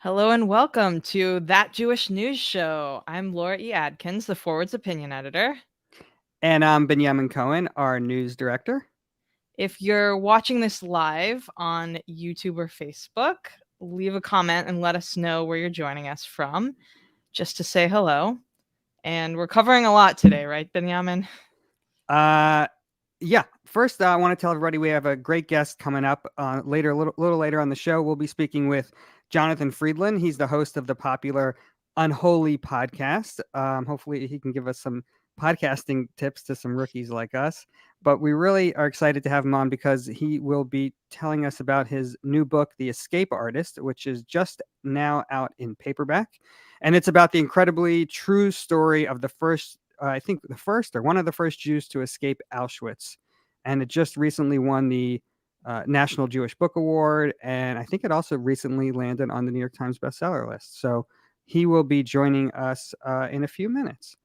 Hello and welcome to That Jewish News Show. I'm Laura E. Adkins, the Forward's opinion editor. And I'm Benyamin Cohen, our news director. If you're watching this live on YouTube or Facebook, leave a comment and let us know where you're joining us from, just to say hello. And we're covering a lot today, right, Benyamin? Yeah. First, I want to tell everybody we have a great guest coming up later, a little later on the show. We'll be speaking with Jonathan Freedland. He's the host of the popular Unholy podcast. Hopefully, he can give us some podcasting tips to some rookies like us. But we really are excited to have him on because he will be telling us about his new book, The Escape Artist, which is just now out in paperback. And it's about the incredibly true story of the first, I think the first or one of the first Jews to escape Auschwitz. And it just recently won the National Jewish Book Award. And I think it also recently landed on the New York Times bestseller list. So he will be joining us in a few minutes.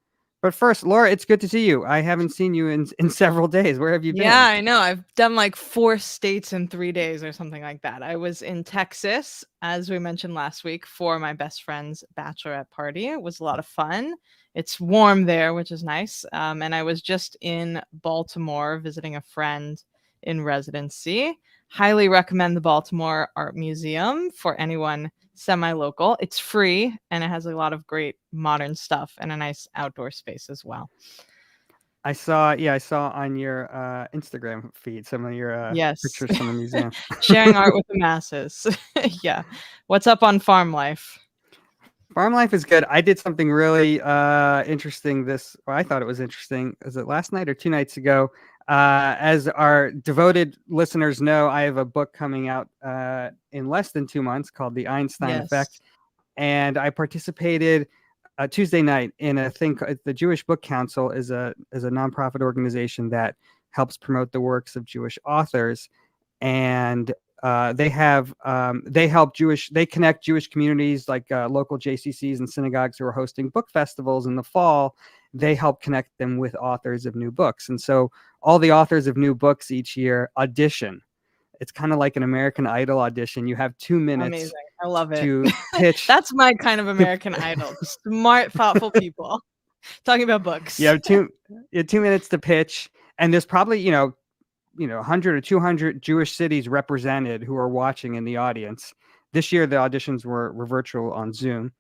But first, Laura, it's good to see you. I haven't seen you in several days. Where have you been? Yeah, I know. I've done like 4 states in 3 days or something like that. I was in Texas, as we mentioned last week, for my best friend's bachelorette party. It was a lot of fun. It's warm there, which is nice. And I was just in Baltimore visiting a friend in residency. Highly recommend the Baltimore Art Museum for anyone semi-local. It's free and it has a lot of great modern stuff and a nice outdoor space as well. I saw on your Instagram feed some of your Yes. pictures from the museum. Sharing art with the masses. Yeah. What's up on farm life? Farm life is good. I did something really interesting I thought it was interesting. Was it last night or 2 nights ago? As our devoted listeners know, I have a book coming out in less than 2 months called The Einstein Effect. And I participated Tuesday night in a thing. The Jewish Book Council is a nonprofit organization that helps promote the works of Jewish authors. And they connect Jewish communities like local JCCs and synagogues who are hosting book festivals in the fall. They help connect them with authors of new books. And so all the authors of new books each year audition. It's kind of like an American Idol audition. You have 2 minutes. Amazing. I love it. To pitch. That's my kind of American Idol. Smart, thoughtful people talking about books. You have 2 minutes to pitch. And there's probably, 100 or 200 Jewish cities represented who are watching in the audience. This year, the auditions were virtual on Zoom.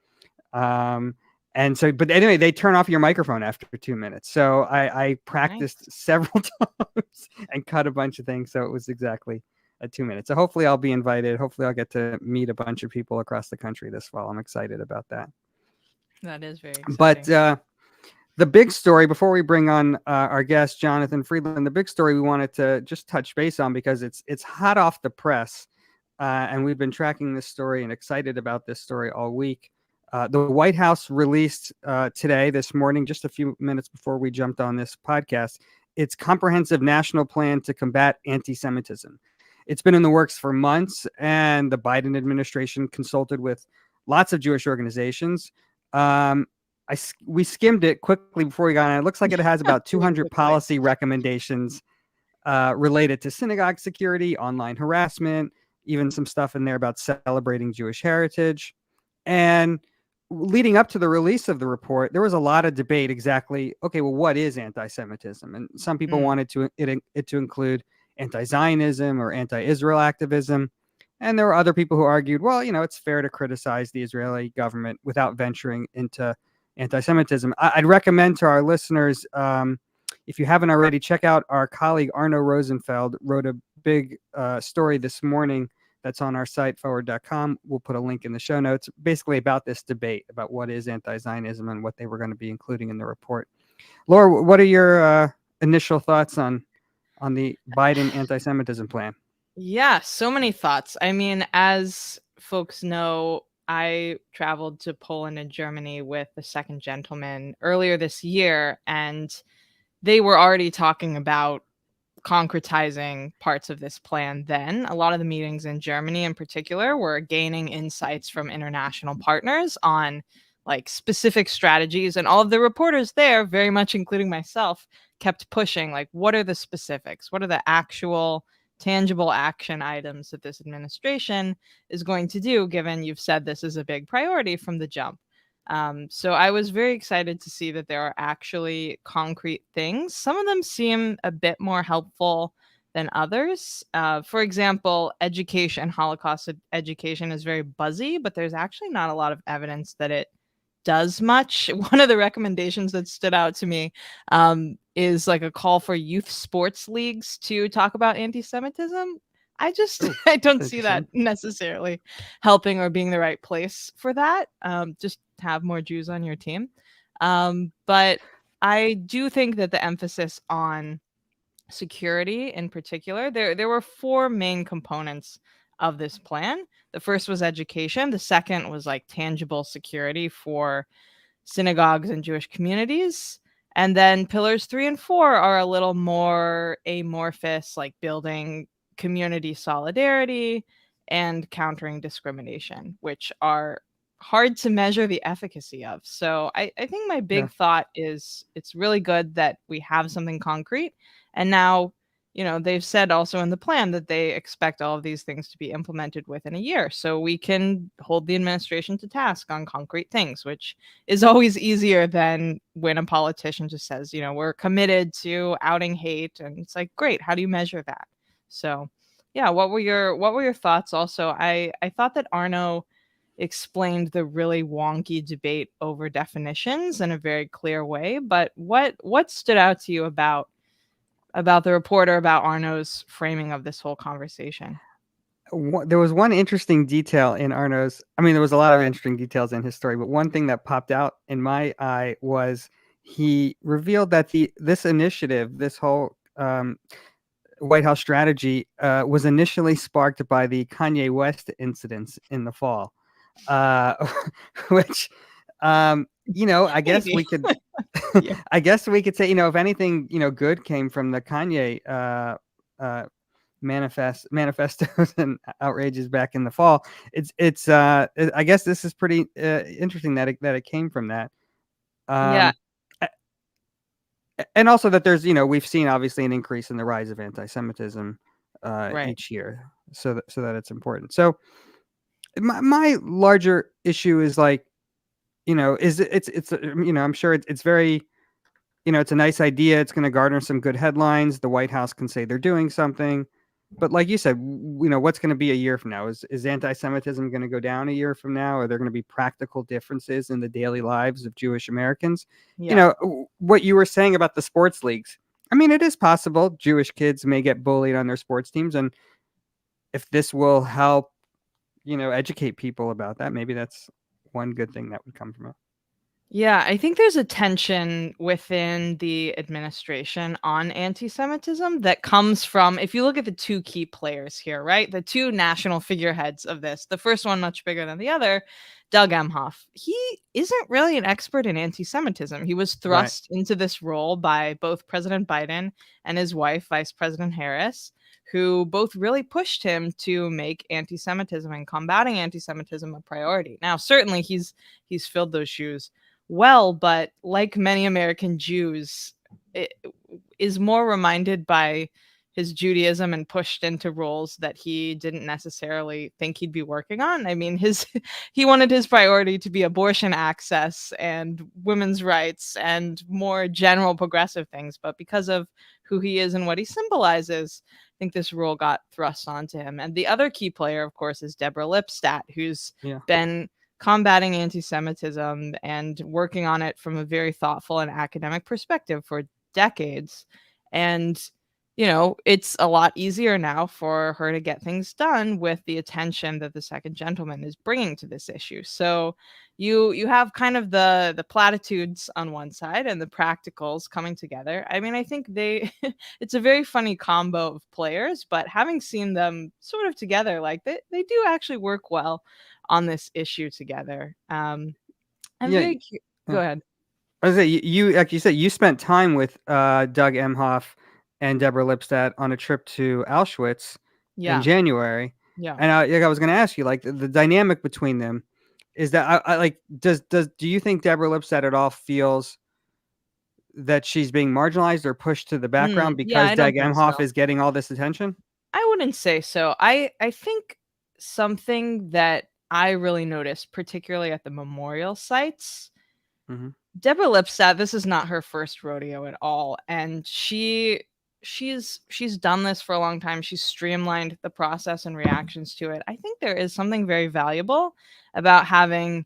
But anyway, they turn off your microphone after 2 minutes. So I practiced several times and cut a bunch of things. So it was exactly 2 minutes. So hopefully I'll be invited. Hopefully I'll get to meet a bunch of people across the country this fall. I'm excited about that. That is very exciting. But the big story, before we bring on our guest, Jonathan Freedland, the big story we wanted to just touch base on because it's hot off the press. And we've been tracking this story and excited about this story all week. The White House released this morning, just a few minutes before we jumped on this podcast, its comprehensive national plan to combat anti-Semitism. It's been in the works for months, and the Biden administration consulted with lots of Jewish organizations. We skimmed it quickly before we got on. It looks like it has about 200 policy recommendations related to synagogue security, online harassment, even some stuff in there about celebrating Jewish heritage. And leading up to the release of the report, there was a lot of debate exactly, okay, well, what is anti-Semitism? And some people wanted it to include anti-Zionism or anti-Israel activism. And there were other people who argued, well, it's fair to criticize the Israeli government without venturing into anti-Semitism. I'd recommend to our listeners, if you haven't already, check out our colleague Arno Rosenfeld wrote a big story this morning that's on our site, forward.com. We'll put a link in the show notes, basically about this debate about what is anti-Zionism and what they were going to be including in the report. Laura, what are your initial thoughts on the Biden anti-Semitism plan? Yeah, so many thoughts. I mean, as folks know, I traveled to Poland and Germany with the Second Gentleman earlier this year, and they were already talking about concretizing parts of this plan then. A lot of the meetings in Germany in particular were gaining insights from international partners on like specific strategies, and all of the reporters there, very much including myself, kept pushing like, what are the specifics? What are the actual tangible action items that this administration is going to do, given you've said this is a big priority from the jump. So I was very excited to see that there are actually concrete things. Some of them seem a bit more helpful than others. For example, education, Holocaust education is very buzzy, but there's actually not a lot of evidence that it does much. One of the recommendations that stood out to me is like a call for youth sports leagues to talk about anti-Semitism. I just I don't see that necessarily helping or being the right place for that. Just have more Jews on your team. But I do think that the emphasis on security in particular, there were four main components of this plan. The first was education. The second was like tangible security for synagogues and Jewish communities. And then pillars 3 and 4 are a little more amorphous, like building community solidarity and countering discrimination, which are hard to measure the efficacy of. So I think my big thought is it's really good that we have something concrete. And now, they've said also in the plan that they expect all of these things to be implemented within a year. So we can hold the administration to task on concrete things, which is always easier than when a politician just says, we're committed to outing hate. And it's like, great, how do you measure that? So yeah, what were your thoughts also? I thought that Arno explained the really wonky debate over definitions in a very clear way, but what stood out to you about the reporter, about Arno's framing of this whole conversation? There was one interesting detail in Arno's. I mean, there was a lot of interesting details in his story, but one thing that popped out in my eye was he revealed that this initiative, this whole White House strategy, was initially sparked by the Kanye West incidents in the fall, which, I guess we could, I guess we could say, if anything, good came from the Kanye manifestos and outrages back in the fall. I guess this is pretty interesting that it came from that. Yeah. And also that there's, we've seen obviously an increase in the rise of anti-Semitism Right. each year, so that it's important. So my larger issue is like, it's I'm sure it's very, it's a nice idea. It's going to garner some good headlines. The White House can say they're doing something. But like you said, what's going to be a year from now? Is anti-Semitism going to go down a year from now? Are there going to be practical differences in the daily lives of Jewish Americans? Yeah. What you were saying about the sports leagues. I mean, it is possible Jewish kids may get bullied on their sports teams. And if this will help, educate people about that, maybe that's one good thing that would come from it. Yeah, I think there's a tension within the administration on anti-Semitism that comes from, if you look at the two key players here, right? The two national figureheads of this, the first one much bigger than the other, Doug Emhoff. He isn't really an expert in anti-Semitism. He was thrust into this role by both President Biden and his wife, Vice President Harris, who both really pushed him to make anti-Semitism and combating anti-Semitism a priority. Now, certainly he's filled those shoes well, but like many American Jews, is more reminded by his Judaism and pushed into roles that he didn't necessarily think he'd be working on. I mean, he wanted his priority to be abortion access and women's rights and more general progressive things, but because of who he is and what he symbolizes, I think this role got thrust onto him. And the other key player, of course, is Deborah Lipstadt, who's been combating anti-Semitism and working on it from a very thoughtful and academic perspective for decades. And, it's a lot easier now for her to get things done with the attention that the second gentleman is bringing to this issue. So you have kind of the platitudes on one side and the practicals coming together. I mean, I think it's a very funny combo of players, but having seen them sort of together, like they do actually work well on this issue together. Go ahead. I was say you like you said, you spent time with Doug Emhoff and Deborah Lipstadt on a trip to Auschwitz in January. Yeah. And I was going to ask you, like, the dynamic between them is that I like, do you think Deborah Lipstadt at all feels that she's being marginalized or pushed to the background because Doug Emhoff is getting all this attention? I wouldn't say so. I think something that I really noticed, particularly at the memorial sites, Mhm. Deborah Lipstadt, this is not her first rodeo at all, and she's done this for a long time. She's streamlined the process and reactions to it. I think there is something very valuable about having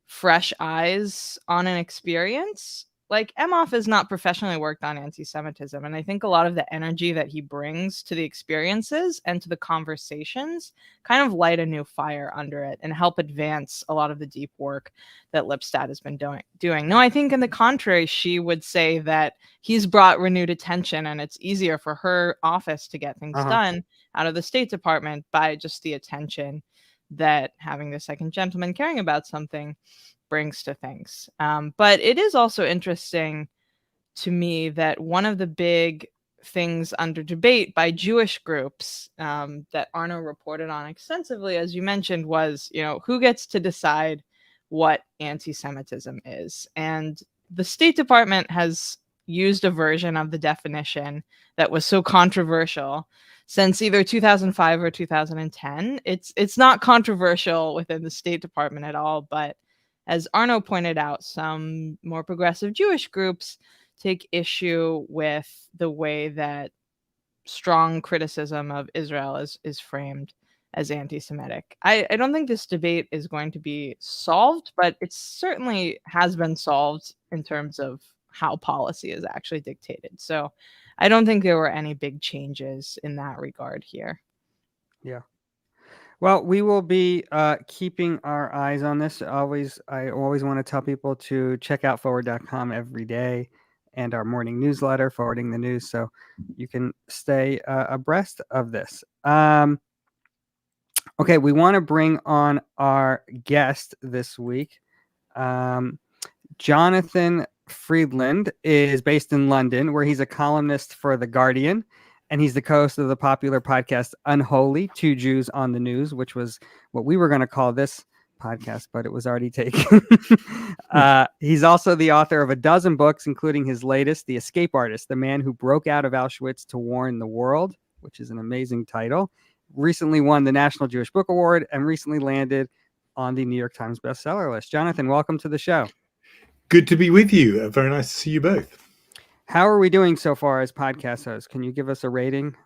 fresh eyes on an experience. Like Emhoff has not professionally worked on anti-Semitism, and I think a lot of the energy that he brings to the experiences and to the conversations kind of light a new fire under it and help advance a lot of the deep work that Lipstadt has been doing. No, I think in the contrary, she would say that he's brought renewed attention, and it's easier for her office to get things Uh-huh. done out of the State Department by just the attention that having the second gentleman caring about something brings to things. But it is also interesting to me that one of the big things under debate by Jewish groups that Arno reported on extensively, as you mentioned, was, who gets to decide what anti-Semitism is. And the State Department has used a version of the definition that was so controversial since either 2005 or 2010. It's not controversial within the State Department at all, but as Arno pointed out, some more progressive Jewish groups take issue with the way that strong criticism of Israel is framed as anti-Semitic. I don't think this debate is going to be solved, but it certainly has been solved in terms of how policy is actually dictated. So I don't think there were any big changes in that regard here. Yeah. Well, we will be keeping our eyes on this. I always want to tell people to check out forward.com every day and our morning newsletter, Forwarding the News, so you can stay abreast of this. Okay, we want to bring on our guest this week. Jonathan Freedland is based in London, where he's a columnist for The Guardian. And he's the co-host of the popular podcast Unholy, Two Jews on the News, which was what we were going to call this podcast, but it was already taken. He's also the author of a dozen books, including his latest, The Escape Artist, the man who broke out of Auschwitz to warn the world, which is an amazing title. Recently won the National Jewish Book Award and recently landed on the New York Times bestseller list. Jonathan, welcome to the show. Good to be with you. Very nice to see you both. How are we doing so far as podcast hosts? Can you give us a rating?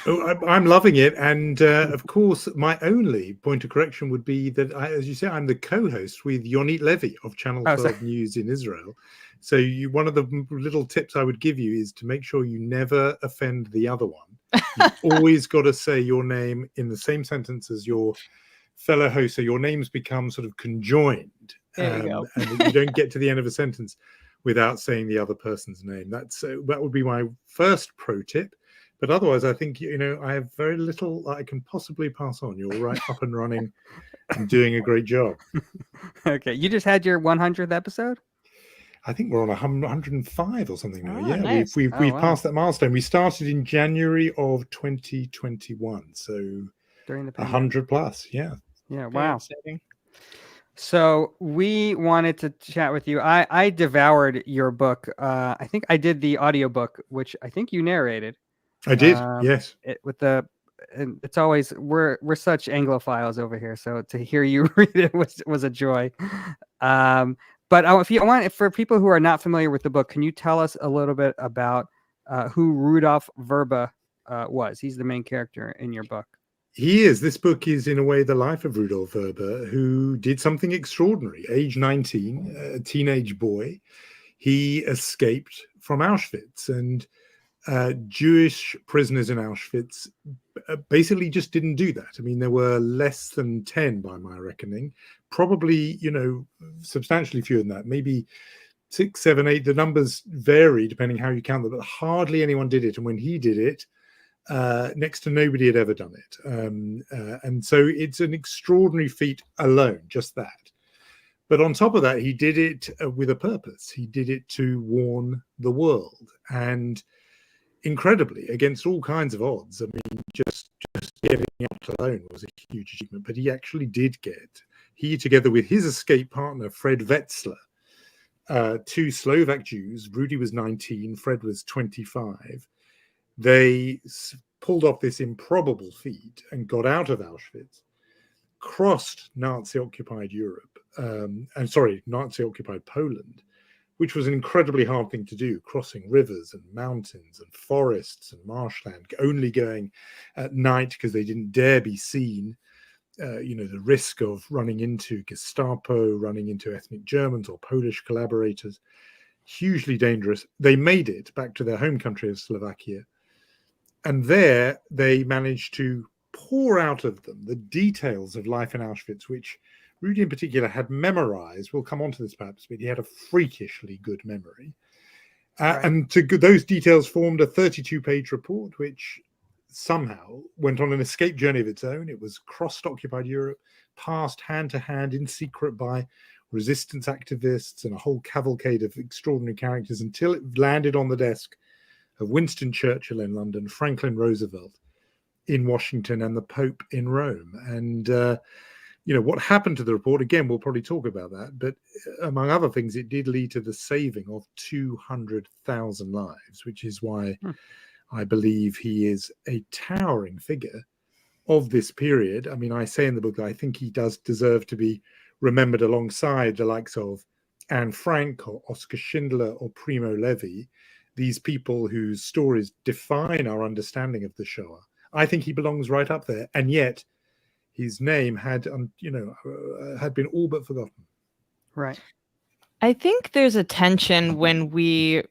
I'm loving it. And of course, my only point of correction would be that, as you say, I'm the co-host with Yonit Levy of Channel 12 News in Israel. So one of the little tips I would give you is to make sure you never offend the other one. You've always got to say your name in the same sentence as your fellow host. So your names become sort of conjoined. There you go. And you don't get to the end of a sentence without saying the other person's name. That would be my first pro tip. But otherwise, I think, I have very little that I can possibly pass on. You're right up and running and doing a great job. Okay. You just had your 100th episode? I think we're on 105 or something now. Yeah, nice. we've passed that milestone. We started in January of 2021. So during the 100 plus. Yeah. Yeah. Wow. So we wanted to chat with you. I devoured your book. I think I did the audiobook, which I think you narrated. I did. Yes. It's always we're such Anglophiles over here, so to hear you read it was a joy. But if you want, for people who are not familiar with the book, can you tell us a little bit about who Rudolph Verba was? He's the main character in your book. He is. This book is, in a way, the life of Rudolph Verba, who did something extraordinary. Age 19, a teenage boy, he escaped from Auschwitz. And Jewish prisoners in Auschwitz basically just didn't do that. I mean, there were less than 10 by my reckoning, probably, substantially fewer than that, maybe 6, 7, 8. The numbers vary depending how you count them, but hardly anyone did it. And when he did it, next to nobody had ever done it. And so it's an extraordinary feat alone, just that. But on top of that, he did it with a purpose. He did it to warn the world. And incredibly, against all kinds of odds, I mean, just getting out alone was a huge achievement. But he actually did get, he together with his escape partner, Fred Wetzler, two Slovak Jews, Rudy was 19, Fred was 25, they pulled off this improbable feat and got out of Auschwitz, crossed Nazi-occupied Europe, Nazi-occupied Poland, which was an incredibly hard thing to do, crossing rivers and mountains and forests and marshland, only going at night because they didn't dare be seen. The risk of running into Gestapo, running into ethnic Germans or Polish collaborators, hugely dangerous. They made it back to their home country of Slovakia. And there they managed to pour out of them the details of life in Auschwitz, which Rudy in particular had memorized. We'll come on to this perhaps, but he had a freakishly good memory. Right. And those details formed a 32-page report, which somehow went on an escape journey of its own. It was crossed occupied Europe, passed hand to hand in secret by resistance activists and a whole cavalcade of extraordinary characters until it landed on the desk of Winston Churchill in London, Franklin Roosevelt in Washington, and the Pope in Rome. And what happened to the report, again, we'll probably talk about that, but among other things, it did lead to the saving of 200,000 lives, which is why I believe he is a towering figure of this period. I mean, I say in the book that I think he does deserve to be remembered alongside the likes of Anne Frank or Oskar Schindler or Primo Levi, these people whose stories define our understanding of the Shoah. I think he belongs right up there, and yet his name had been all but forgotten. Right. I think there's a tension when we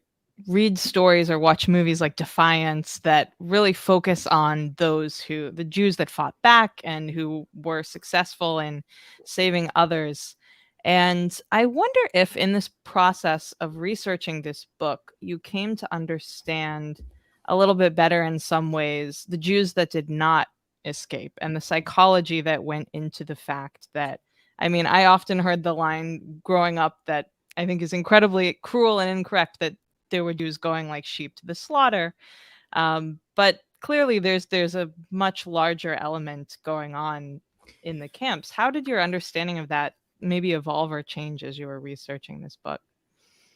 read stories or watch movies like Defiance that really focus on the Jews that fought back and who were successful in saving others. And I wonder if in this process of researching this book, you came to understand a little bit better in some ways the Jews that did not escape and the psychology that went into the fact that, I mean, I often heard the line growing up that I think is incredibly cruel and incorrect, that there were Jews going like sheep to the slaughter. But clearly there's a much larger element going on in the camps. How did your understanding of that maybe evolve or change as you were researching this book?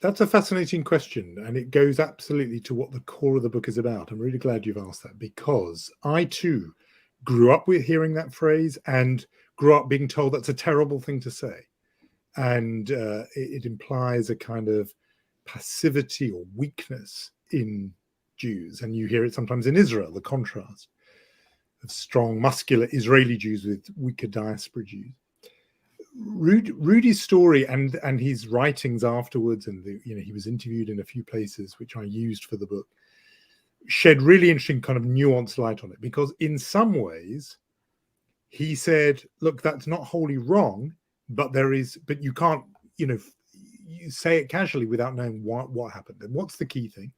That's a fascinating question, and it goes absolutely to what the core of the book is about. I'm really glad you've asked that, because I too grew up with hearing that phrase and grew up being told that's a terrible thing to say. And it implies a kind of passivity or weakness in Jews. And you hear it sometimes in Israel, the contrast of strong, muscular Israeli Jews with weaker diaspora Jews. Rudy's story and his writings afterwards, and he was interviewed in a few places, which I used for the book, shed really interesting kind of nuanced light on it, because in some ways he said, look, that's not wholly wrong, but you can't, you say it casually without knowing what happened. And what's the key thing?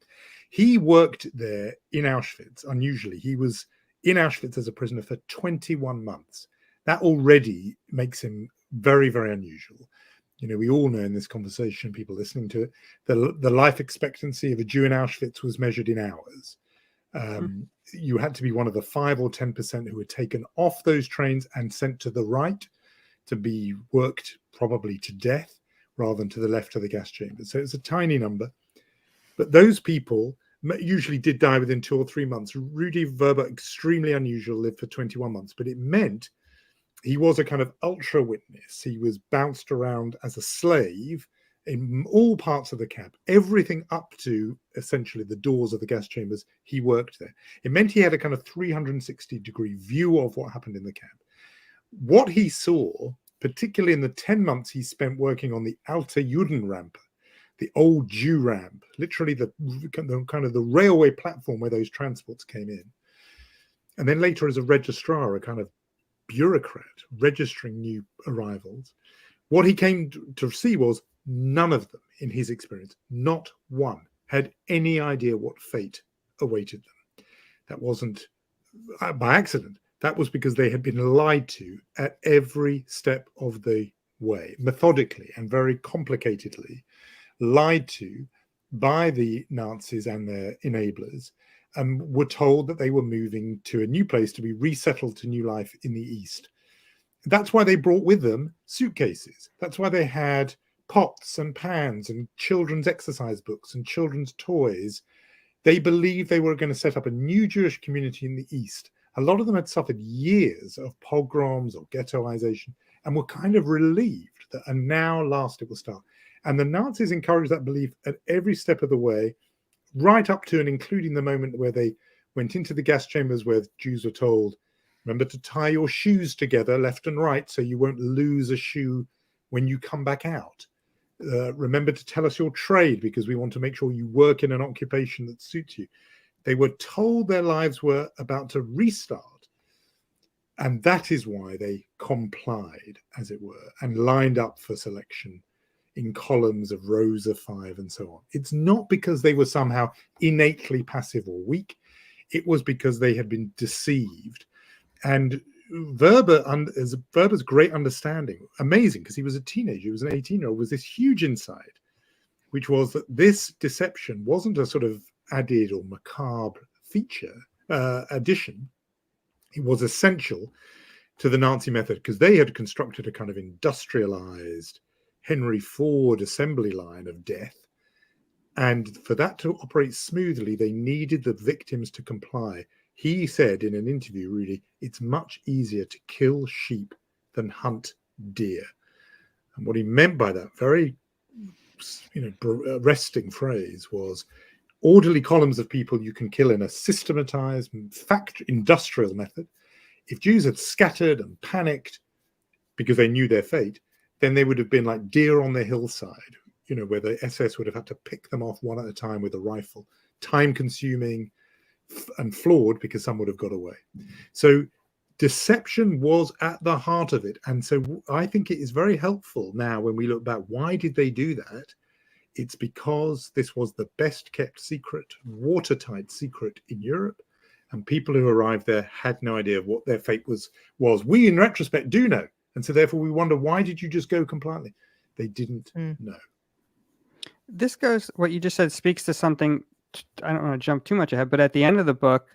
He worked there in Auschwitz. Unusually, he was in Auschwitz as a prisoner for 21 months. That already makes him very, very unusual. We all know in this conversation, people listening to it, the life expectancy of a Jew in Auschwitz was measured in hours. You had to be one of the 5 or 10% who were taken off those trains and sent to the right to be worked probably to death, rather than to the left of the gas chamber. So it's a tiny number. But those people usually did die within 2 or 3 months. Rudy Verba, extremely unusual, lived for 21 months, but it meant he was a kind of ultra witness. He was bounced around as a slave in all parts of the camp, everything up to essentially the doors of the gas chambers. He worked there. It meant he had a kind of 360-degree view of what happened in the camp. What he saw, particularly in the 10 months he spent working on the Alte Judenrampe, the old Jew ramp, literally the kind of the railway platform where those transports came in. And then later as a registrar, a kind of bureaucrat registering new arrivals, what he came to see was none of them, in his experience, not one, had any idea what fate awaited them. That wasn't by accident. That was because they had been lied to at every step of the way, methodically and very complicatedly lied to by the Nazis and their enablers, and were told that they were moving to a new place to be resettled to new life in the East. That's why they brought with them suitcases. That's why they had pots and pans and children's exercise books and children's toys They believed they were going to set up a new Jewish community in the East. A lot of them had suffered years of pogroms or ghettoization and were kind of relieved that, and now last it will start. And the Nazis encouraged that belief at every step of the way, right up to and including the moment where they went into the gas chambers where Jews were told, remember to tie your shoes together left and right so you won't lose a shoe when you come back out. Remember to tell us your trade because we want to make sure you work in an occupation that suits you. They were told their lives were about to restart. And that is why they complied, as it were, and lined up for selection in columns of rows of 5 and so on. It's not because they were somehow innately passive or weak. It was because they had been deceived. And Verba's great understanding, amazing, because he was a teenager, he was an 18-year-old, was this huge insight, which was that this deception wasn't a sort of added or macabre feature, addition. It was essential to the Nazi method because they had constructed a kind of industrialized Henry Ford assembly line of death. And for that to operate smoothly, they needed the victims to comply. He said in an interview, really, it's much easier to kill sheep than hunt deer. And what he meant by that very, arresting phrase was orderly columns of people you can kill in a systematized industrial method. If Jews had scattered and panicked because they knew their fate, then they would have been like deer on the hillside, where the SS would have had to pick them off one at a time with a rifle, time consuming and flawed because some would have got away. So deception was at the heart of it. And so I think it is very helpful now when we look back, why did they do that? It's because this was the best kept secret, watertight secret in Europe. And people who arrived there had no idea of what their fate was. We, in retrospect, do know. And so therefore we wonder, why did you just go compliantly? They didn't know. This goes, what you just said speaks to something. I don't want to jump too much ahead, but at the end of the book,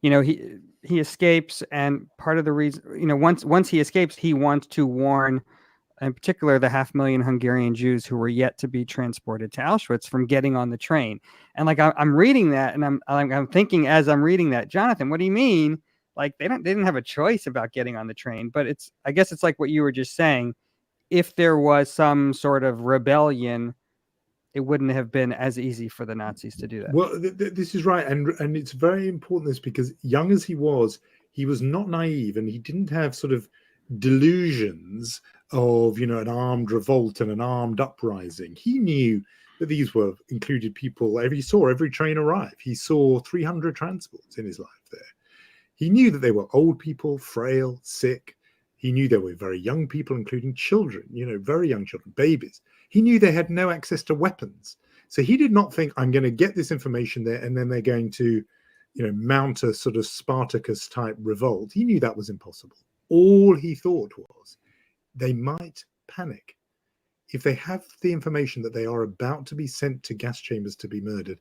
he escapes, and part of the reason, once he escapes, he wants to warn, in particular, the 500,000 Hungarian Jews who were yet to be transported to Auschwitz from getting on the train. And like I'm reading that, and I'm thinking as I'm reading that, Jonathan, what do you mean? Like they didn't have a choice about getting on the train, but I guess it's like what you were just saying. If there was some sort of rebellion, it wouldn't have been as easy for the Nazis to do that. Well, this is right. And it's very important, this, because young as he was not naive, and he didn't have sort of delusions of, an armed revolt and an armed uprising. He knew that these were included people. He saw every train arrive. He saw 300 transports in his life there. He knew that they were old people, frail, sick. He knew there were very young people, including children, very young children, babies. He knew they had no access to weapons. So he did not think, I'm going to get this information there and then they're going to, mount a sort of Spartacus type revolt. He knew that was impossible. All he thought was they might panic. If they have the information that they are about to be sent to gas chambers to be murdered,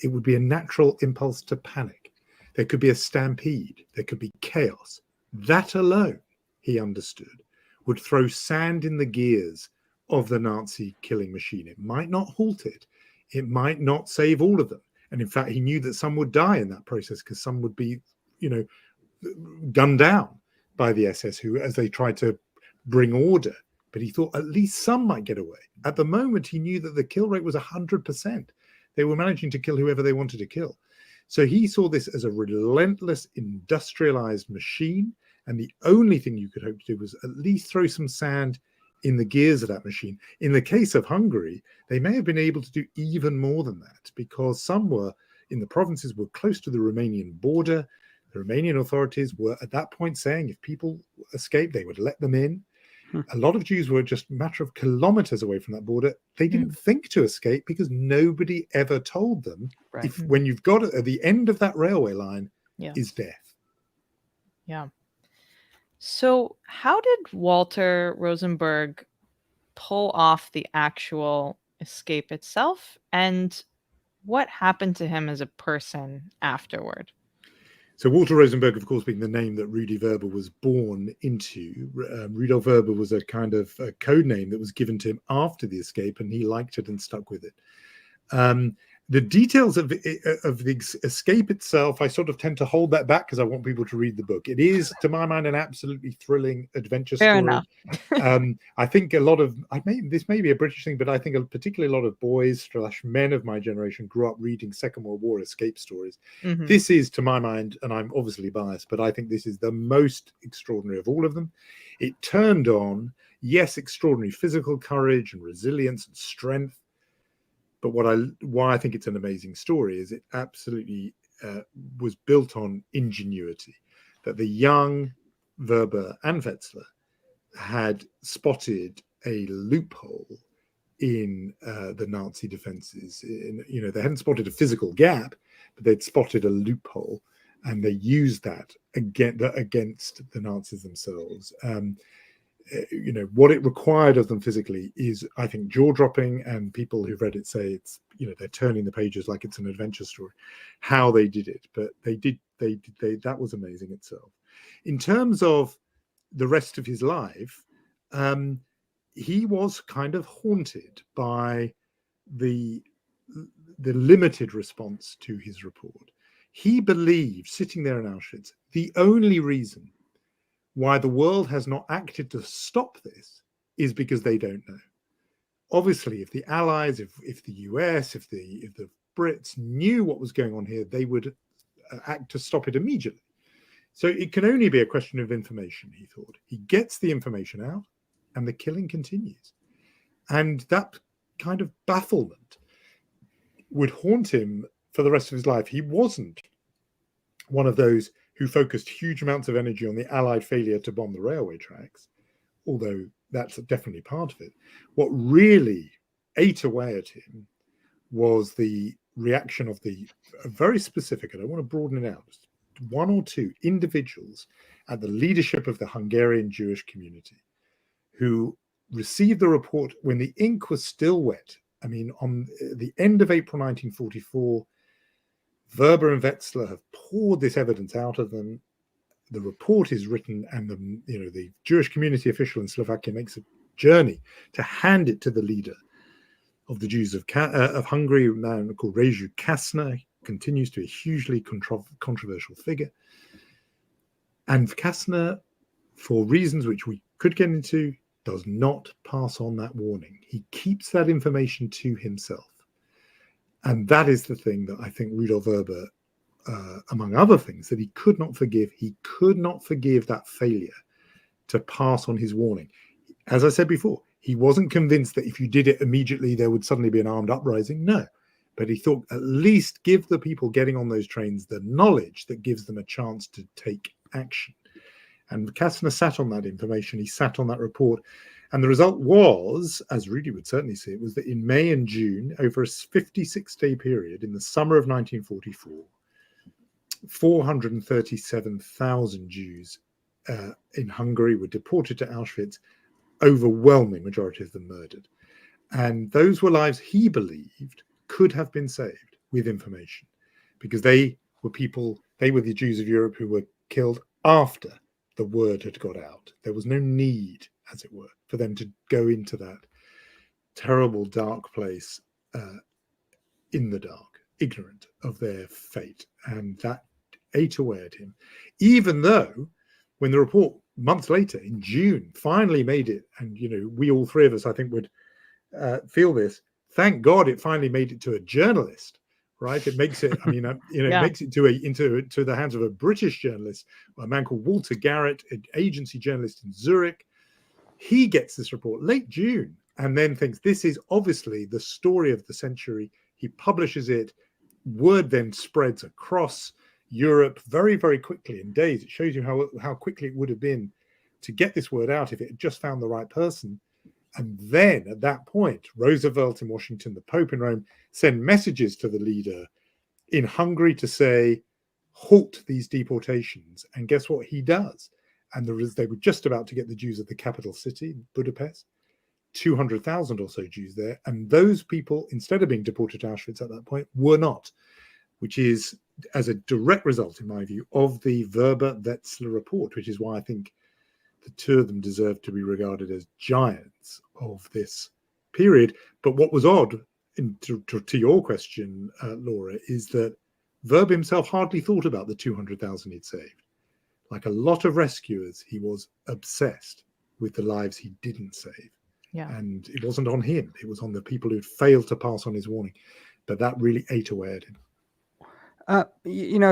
it would be a natural impulse to panic. There could be a stampede. There could be chaos. That alone, he understood, would throw sand in the gears of the Nazi killing machine. It might not halt it. It might not save all of them. And in fact, he knew that some would die in that process because some would be, gunned down by the SS as they tried to bring order. But he thought at least some might get away. At the moment, he knew that the kill rate was 100%. They were managing to kill whoever they wanted to kill. So he saw this as a relentless industrialized machine. And the only thing you could hope to do was at least throw some sand in the gears of that machine. In the case of Hungary, they may have been able to do even more than that because some were in the provinces were close to the Romanian border. The Romanian authorities were at that point saying if people escaped, they would let them in. A lot of Jews were just a matter of kilometers away from that border. They didn't think to escape because nobody ever told them when you've got it at the end of that railway line is death. Yeah. So how did Walter Rosenberg pull off the actual escape itself? And what happened to him as a person afterward? So Walter Rosenberg, of course, being the name that Rudy Verba was born into. Rudolph Verba was a kind of a code name that was given to him after the escape, and he liked it and stuck with it. The details of the escape itself, I sort of tend to hold that back because I want people to read the book. It is, to my mind, an absolutely thrilling adventure Fair story. enough. I think a lot of, this may be a British thing, but I think particularly a lot of boys / men of my generation grew up reading Second World War escape stories. Mhm. This is, to my mind, and I'm obviously biased, but I think this is the most extraordinary of all of them. It turned on, yes, extraordinary physical courage and resilience and strength. But why I think it's an amazing story is it absolutely was built on ingenuity, that the young Verba and Wetzler had spotted a loophole in the Nazi defenses. They hadn't spotted a physical gap, but they'd spotted a loophole, and they used that against the Nazis themselves. What it required of them physically is, I think, jaw-dropping, and people who've read it say it's, they're turning the pages like it's an adventure story, how they did it. But they that was amazing itself. In terms of the rest of his life, he was kind of haunted by the limited response to his report. He believed, sitting there in Auschwitz, the only reason why the world has not acted to stop this is because they don't know. Obviously, if the Allies, if the US, if the Brits knew what was going on here, they would act to stop it immediately. So it can only be a question of information, he thought. He gets the information out and the killing continues. And that kind of bafflement would haunt him for the rest of his life. He wasn't one of those who focused huge amounts of energy on the Allied failure to bomb the railway tracks, although that's definitely part of it. What really ate away at him was the reaction of the very specific, and I want to broaden it out, one or two individuals at the leadership of the Hungarian Jewish community who received the report when the ink was still wet. I mean, on the end of April 1944, Verba and Wetzler have poured this evidence out of them. The report is written, and the Jewish community official in Slovakia makes a journey to hand it to the leader of the Jews of Hungary, a man called Rezső Kastner. Continues to be a hugely controversial figure. And Kastner, for reasons which we could get into, does not pass on that warning. He keeps that information to himself. And that is the thing that I think Rudolph Verba, among other things, that he could not forgive. He could not forgive that failure to pass on his warning. As I said before, he wasn't convinced that if you did it immediately, there would suddenly be an armed uprising. No. But he thought, at least give the people getting on those trains the knowledge that gives them a chance to take action. And Kastner sat on that information. He sat on that report. And the result was, as Rudy would certainly see it, was that in May and June, over a 56-day period in the summer of 1944, 437,000 Jews in Hungary were deported to Auschwitz, overwhelming majority of them murdered. And those were lives he believed could have been saved with information, because they were the Jews of Europe who were killed after the word had got out. There was no need, as it were, for them to go into that terrible dark place in the dark, ignorant of their fate. And that ate away at him, even though when the report months later in June finally made it, and we all three of us, I think, would feel this. Thank God it finally made it to a journalist, right? It makes it, it makes it into the hands of a British journalist, a man called Walter Garrett, an agency journalist in Zurich. He gets this report late June and then thinks this is obviously the story of the century. He publishes it. Word then spreads across Europe very, very quickly in days. It shows you how quickly it would have been to get this word out if it had just found the right person. And then at that point, Roosevelt in Washington, the Pope in Rome, send messages to the leader in Hungary to say, halt these deportations. And guess what he does? And they were just about to get the Jews at the capital city, Budapest, 200,000 or so Jews there. And those people, instead of being deported to Auschwitz at that point, were not, which is as a direct result, in my view, of the Verba-Wetzler report, which is why I think the two of them deserve to be regarded as giants of this period. But what was odd, to your question, Laura, is that Verba himself hardly thought about the 200,000 he'd saved. Like a lot of rescuers, he was obsessed with the lives he didn't save. Yeah. And it wasn't on him. It was on the people who'd failed to pass on his warning. But that really ate away at him.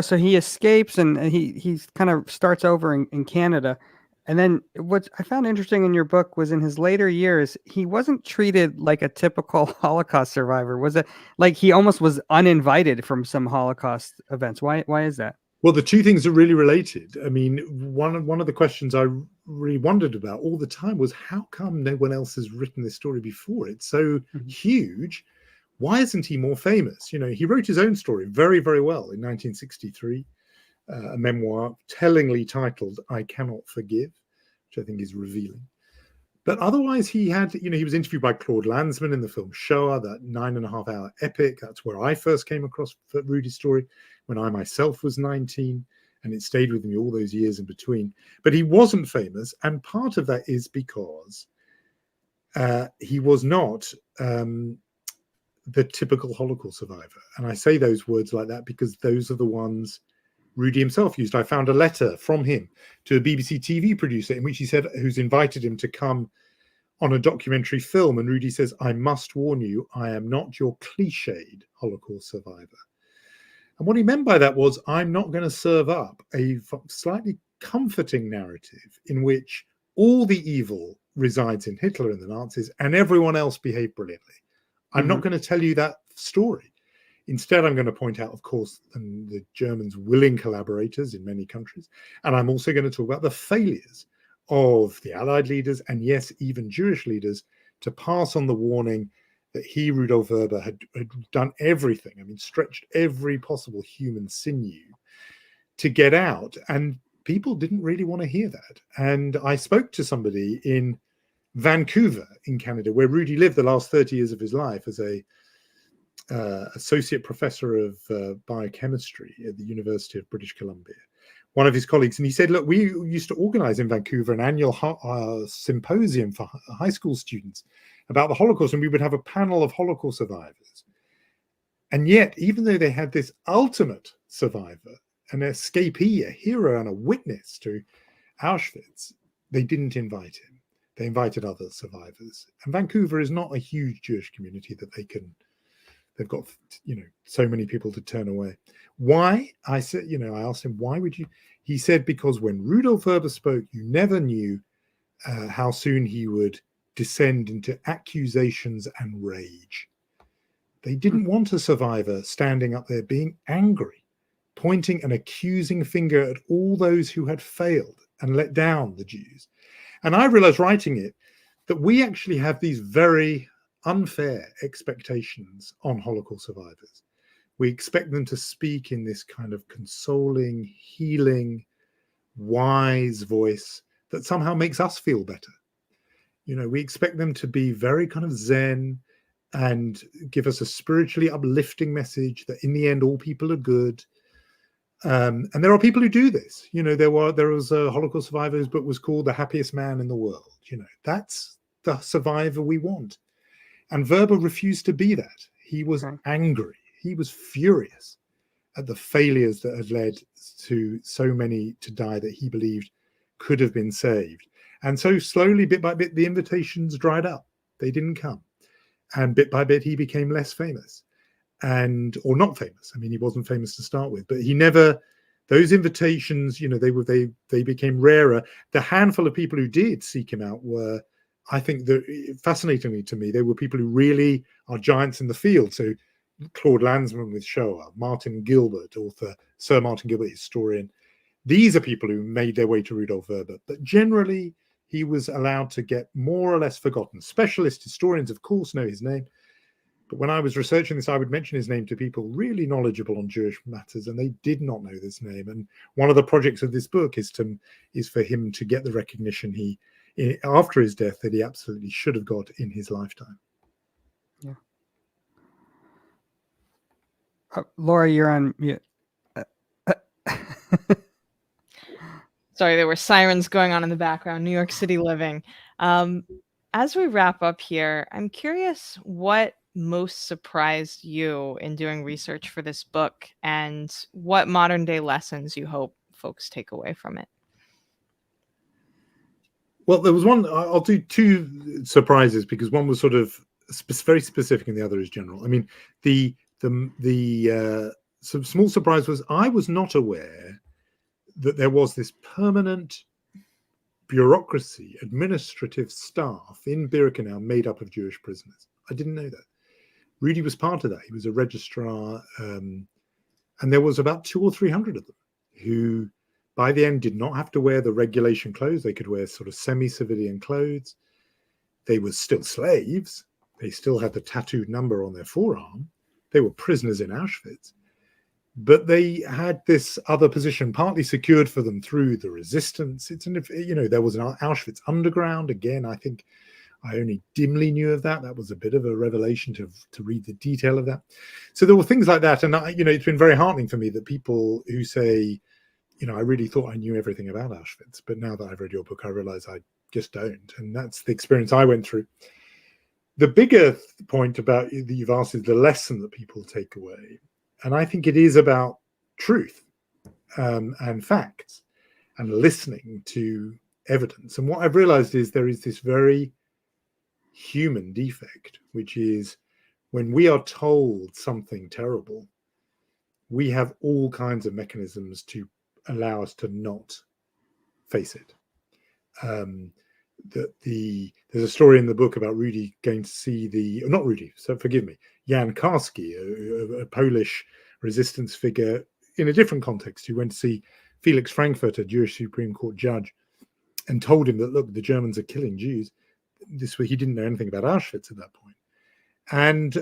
So he escapes and he kind of starts over in Canada. And then what I found interesting in your book was in his later years, he wasn't treated like a typical Holocaust survivor. Was it like he almost was uninvited from some Holocaust events? Why is that? Well, the two things are really related. I mean, one of the questions I really wondered about all the time was, how come no one else has written this story before? It's so huge. Why isn't he more famous? He wrote his own story very, very well in 1963, a memoir tellingly titled "I Cannot Forgive," which I think is revealing. But otherwise, he was interviewed by Claude Lanzmann in the film Shoah, that 9.5-hour epic. That's where I first came across Rudy's story when I myself was 19, and it stayed with me all those years in between. But he wasn't famous, and part of that is because he was not the typical Holocaust survivor. And I say those words like that because those are the ones Rudy himself used. I found a letter from him to a BBC TV producer in which he said, who's invited him to come on a documentary film. And Rudy says, "I must warn you, I am not your cliched Holocaust survivor." And what he meant by that was, I'm not going to serve up a slightly comforting narrative in which all the evil resides in Hitler and the Nazis and everyone else behaved brilliantly. I'm not going to tell you that story. Instead, I'm going to point out, of course, the Germans' willing collaborators in many countries. And I'm also going to talk about the failures of the Allied leaders and, yes, even Jewish leaders to pass on the warning that he, Rudolph Verba, had done everything, stretched every possible human sinew to get out. And people didn't really want to hear that. And I spoke to somebody in Vancouver in Canada, where Rudy lived the last 30 years of his life as a associate professor of biochemistry at the University of British Columbia, one of his colleagues. And he said, look, we used to organize in Vancouver an annual symposium for high school students about the Holocaust, and we would have a panel of Holocaust survivors. And yet, even though they had this ultimate survivor, an escapee, a hero, and a witness to Auschwitz, they didn't invite him. They invited other survivors. And Vancouver is not a huge Jewish community that they've got, so many people to turn away. Why? I said, I asked him, why would you? He said, because when Rudolph Verba spoke, you never knew how soon he would descend into accusations and rage. They didn't want a survivor standing up there being angry, pointing an accusing finger at all those who had failed and let down the Jews. And I realized writing it that we actually have these very unfair expectations on Holocaust survivors. We expect them to speak in this kind of consoling, healing, wise voice that somehow makes us feel better. We expect them to be very kind of zen and give us a spiritually uplifting message that in the end, all people are good. And there are people who do this. There was a Holocaust survivor whose book was called "The Happiest Man in the World." That's the survivor we want. And Verba refused to be that. He was angry. He was furious at the failures that had led to so many to die that he believed could have been saved. And so slowly, bit by bit, the invitations dried up. They didn't come. And bit by bit, he became less famous. Or not famous. He wasn't famous to start with, but he never, those invitations, they became rarer. The handful of people who did seek him out were, I think, fascinatingly to me, they were people who really are giants in the field. So Claude Lanzmann with Shoah, Martin Gilbert, author, Sir Martin Gilbert, historian. These are people who made their way to Rudolph Verba, but generally he was allowed to get more or less forgotten. Specialist historians, of course, know his name. But when I was researching this, I would mention his name to people really knowledgeable on Jewish matters, and they did not know this name. And one of the projects of this book is for him to get the recognition after his death that he absolutely should have got in his lifetime. Yeah. Laura, you're on mute. Sorry, there were sirens going on in the background. New York City living. As we wrap up here, I'm curious what most surprised you in doing research for this book, and what modern day lessons you hope folks take away from it? Well, there was one. I'll do two surprises, because one was sort of very specific and the other is general. I mean, the small surprise was I was not aware that there was this permanent bureaucracy, administrative staff in Birkenau made up of Jewish prisoners. I didn't know that. Rudy was part of that. He was a registrar, and there was about 200 or 300 of them who, by the end, did not have to wear the regulation clothes. They could wear sort of semi-civilian clothes. They were still slaves. They still had the tattooed number on their forearm. They were prisoners in Auschwitz. But they had this other position partly secured for them through the resistance. It's there was an Auschwitz underground. Again, I think I only dimly knew of that. That was a bit of a revelation to read the detail of that. So there were things like that. And, it's been very heartening for me that people who say, I really thought I knew everything about Auschwitz, but now that I've read your book, I realize I just don't. And that's the experience I went through. The bigger point about that you've asked is the lesson that people take away. And I think it is about truth and facts and listening to evidence. And what I've realized is there is this very human defect, which is when we are told something terrible, we have all kinds of mechanisms to allow us to not face it. There's a story in the book about Rudy going to see Jan Karski, a Polish resistance figure in a different context, who went to see Felix Frankfurter, Jewish Supreme Court judge, and told him that, look, the Germans are killing Jews. He didn't know anything about Auschwitz at that point. And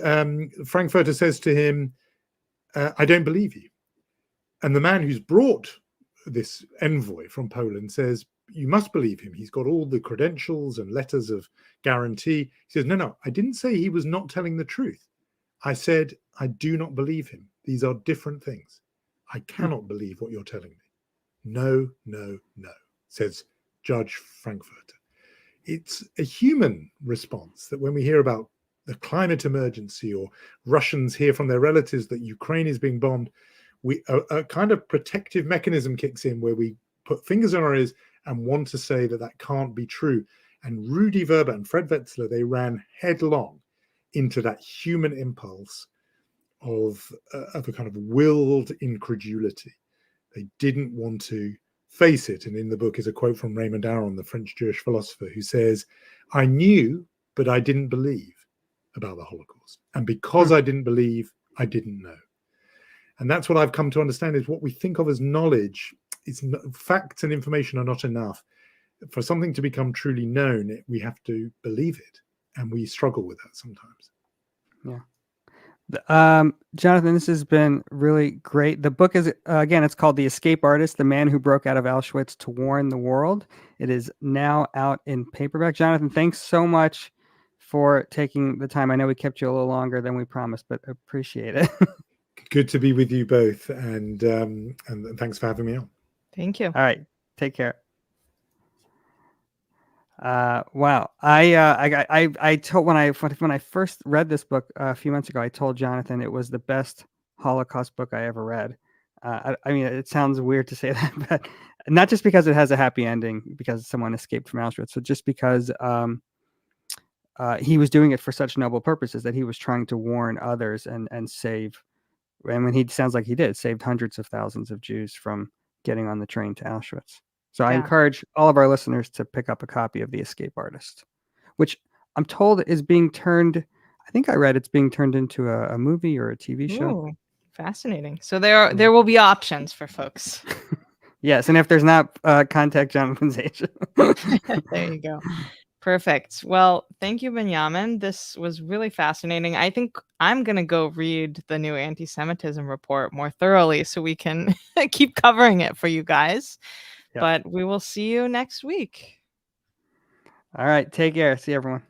Frankfurter says to him, I don't believe you. And the man who's brought this envoy from Poland says, you must believe him. He's got all the credentials and letters of guarantee. He says, no, I didn't say he was not telling the truth. I said, I do not believe him. These are different things. I cannot believe what you're telling me. No, says Judge Frankfurter. It's a human response that when we hear about the climate emergency or Russians hear from their relatives that Ukraine is being bombed, a kind of protective mechanism kicks in where we put fingers on our ears and want to say that can't be true. And Rudy Verba and Fred Wetzler, they ran headlong into that human impulse of a kind of willed incredulity. They didn't want to face it. And in the book is a quote from Raymond Aron, the French Jewish philosopher, who says, I knew, but I didn't believe about the Holocaust. And because I didn't believe, I didn't know. And that's what I've come to understand, is what we think of as knowledge. Facts and information are not enough. For something to become truly known, we have to believe it. And we struggle with that sometimes. Yeah. Jonathan, this has been really great. The book is, again, it's called The Escape Artist, The Man Who Broke Out of Auschwitz to Warn the World. It is now out in paperback. Jonathan, thanks so much for taking the time. I know we kept you a little longer than we promised, but appreciate it. Good to be with you both. And thanks for having me on. Thank you. All right. Take care. Wow. I told when I first read this book a few months ago, I told Jonathan it was the best Holocaust book I ever read. I mean, it sounds weird to say that, but not just because it has a happy ending because someone escaped from Auschwitz, but just because he was doing it for such noble purposes, that he was trying to warn others and save. And when he sounds like he did, saved hundreds of thousands of Jews from getting on the train to Auschwitz. So I encourage all of our listeners to pick up a copy of The Escape Artist, which I'm told is being turned. I think I read it's being turned into a movie or a TV show. Ooh, fascinating. So there will be options for folks. Yes, and if there's not, contact Jonathan's agent. There you go. Perfect. Well, thank you, Benyamin. This was really fascinating. I think I'm going to go read the new anti-Semitism report more thoroughly so we can keep covering it for you guys. Yep. But we will see you next week. All right. Take care. See you, everyone.